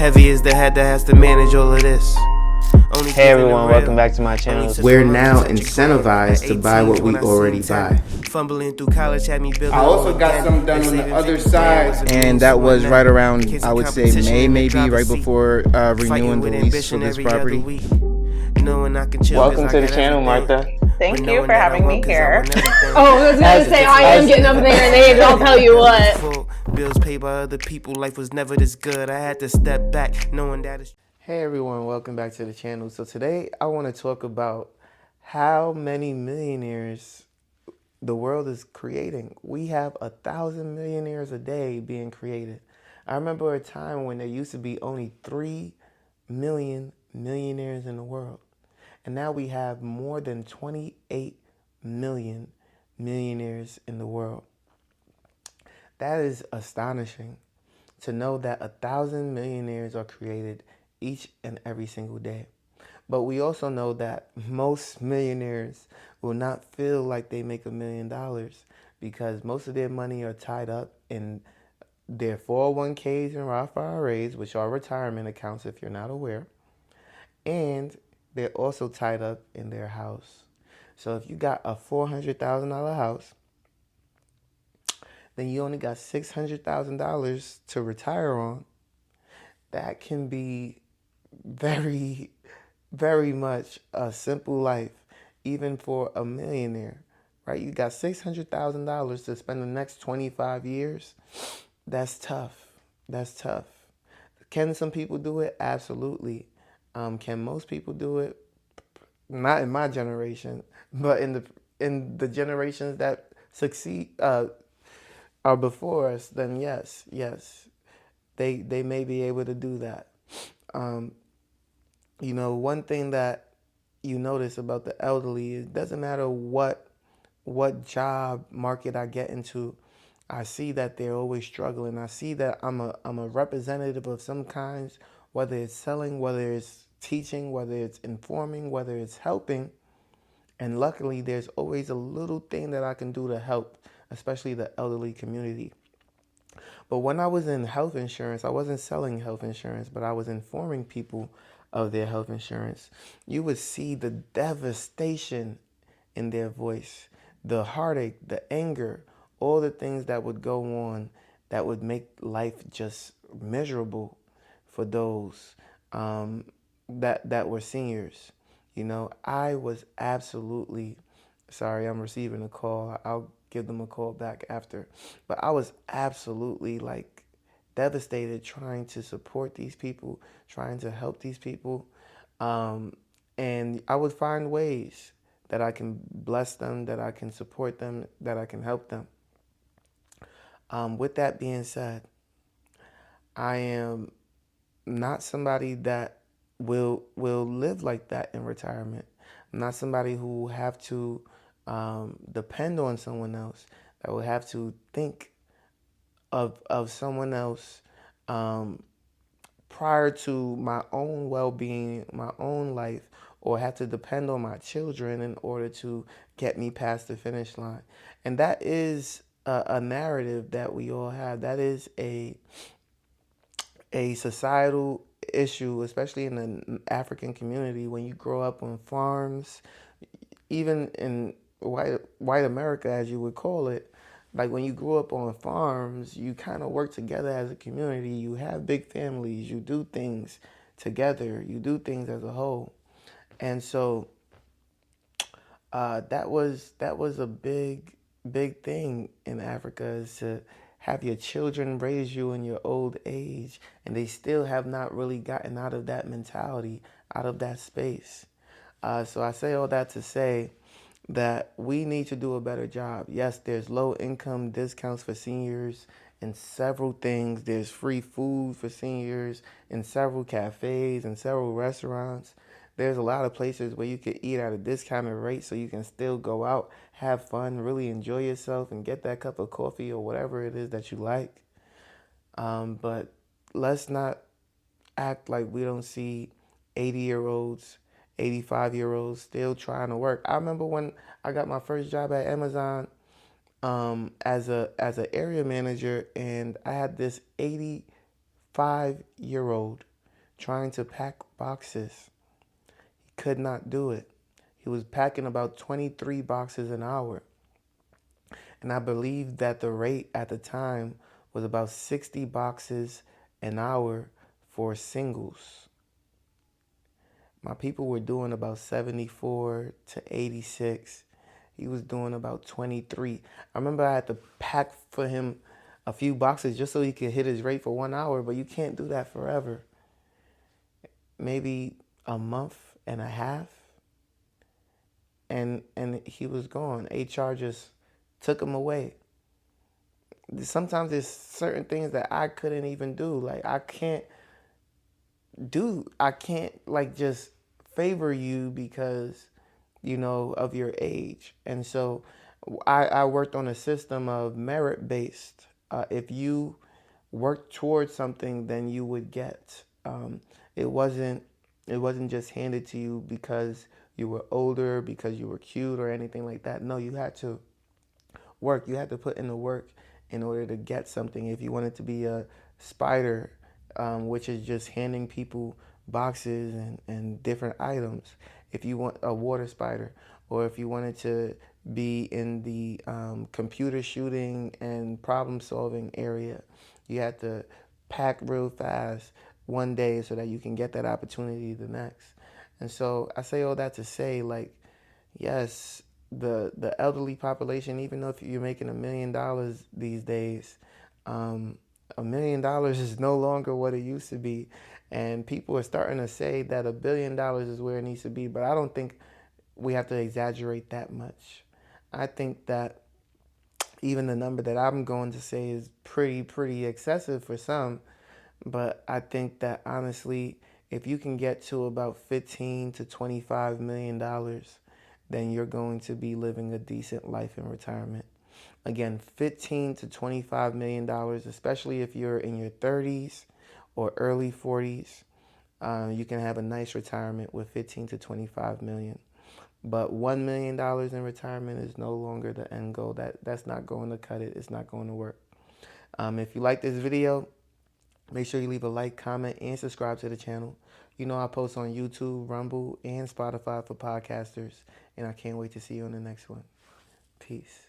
Heavy is the head that has to manage all of this. Hey everyone, welcome back to my channel. We're now incentivized to buy what we already buy. Fumbling through college had me building. I also got some done on the other side. And that was right around, I would say, May, maybe, right before renewing the lease for this property. Welcome to the channel, Martha. Thank you for having me here. Oh, I was going to say, I am getting up in their names, I'll tell you what. Bills paid by other people, life was never this good. I had to step back, knowing that it's... Hey everyone, welcome back to the channel. So today I want to talk about how many millionaires the world is creating. We have 1,000 millionaires a day being created. I remember a time when there used to be only 3 million millionaires in the world. And now we have more than 28 million millionaires in the world. That is astonishing to know that 1,000 millionaires are created each and every single day. But we also know that most millionaires will not feel like they make $1 million because most of their money are tied up in their 401ks and Roth IRAs, which are retirement accounts if you're not aware. And they're also tied up in their house. So if you got a $400,000 house, then you only got $600,000 to retire on. That can be very, very much a simple life, even for a millionaire, right? You got $600,000 to spend the next 25 years. That's tough. That's tough. Can some people do it? Absolutely. Can most people do it? Not in my generation, but in the generations that succeed are before us. Then yes, they may be able to do that. You know, one thing that you notice about the elderly is it doesn't matter what job market I get into. I see that they're always struggling. I see that I'm a representative of some kinds, whether it's selling, whether it's teaching, whether it's informing, whether it's helping. And luckily, there's always a little thing that I can do to help, especially the elderly community. But when I was in health insurance, I wasn't selling health insurance, but I was informing people of their health insurance. You would see the devastation in their voice, the heartache, the anger, all the things that would go on that would make life just miserable for those that were seniors. You know, I was absolutely sorry. I'm receiving a call. I'll give them a call back after. But I was absolutely like devastated trying to support these people, trying to help these people. And I would find ways that I can bless them, that I can support them, that I can help them. With that being said, I am not somebody that will live like that in retirement. I'm not somebody who will have to depend on someone else, that will have to think of someone else prior to my own well-being, my own life, or have to depend on my children in order to get me past the finish line. And that is a narrative that we all have. That is a societal issue, especially in the African community. When you grow up on farms, even in white America, as you would call it, like when you grew up on farms, you kind of work together as a community. You have big families. You do things together. You do things as a whole. And so that was a big thing in Africa, is to have your children raise you in your old age, and they still have not really gotten out of that mentality, out of that space. So I say all that to say that we need to do a better job. Yes, there's low income discounts for seniors in several things. There's free food for seniors in several cafes and several restaurants. There's a lot of places where you could eat at a discounted rate so you can still go out, have fun, really enjoy yourself, and get that cup of coffee or whatever it is that you like. But let's not act like we don't see 80-year-olds, 85-year-olds still trying to work. I remember when I got my first job at Amazon as an area manager, and I had this 85-year-old trying to pack boxes. He could not do it. He was packing about 23 boxes an hour. And I believe that the rate at the time was about 60 boxes an hour for singles. My people were doing about 74 to 86. He was doing about 23. I remember I had to pack for him a few boxes just so he could hit his rate for 1 hour, but you can't do that forever. Maybe a month and a half, and he was gone. HR just took him away. Sometimes there's certain things that I couldn't even do. Like I can't like just favor you because, you know, of your age. And so I worked on a system of merit based. If you work towards something, then you would get. It wasn't just handed to you because you were older, because you were cute or anything like that. No, you had to work. You had to put in the work in order to get something. If you wanted to be a spider, which is just handing people boxes and different items. If you want a water spider, or if you wanted to be in the computer shooting and problem solving area, you had to pack real fast one day so that you can get that opportunity the next. And so I say all that to say, like, yes, the elderly population, even though if you're making $1 million these days, $1 million is no longer what it used to be. And people are starting to say that $1 billion is where it needs to be, but I don't think we have to exaggerate that much. I think that even the number that I'm going to say is pretty excessive for some, but I think that honestly, if you can get to about $15 to $25 million, then you're going to be living a decent life in retirement. Again, $15 to $25 million, especially if you're in your 30s or early 40s, you can have a nice retirement with 15 to 25 million. But $1 million in retirement is no longer the end goal. That's not going to cut it. It's not going to work. If you like this video, make sure you leave a like, comment, and subscribe to the channel. You know I post on YouTube, Rumble, and Spotify for podcasters, and I can't wait to see you on the next one. Peace.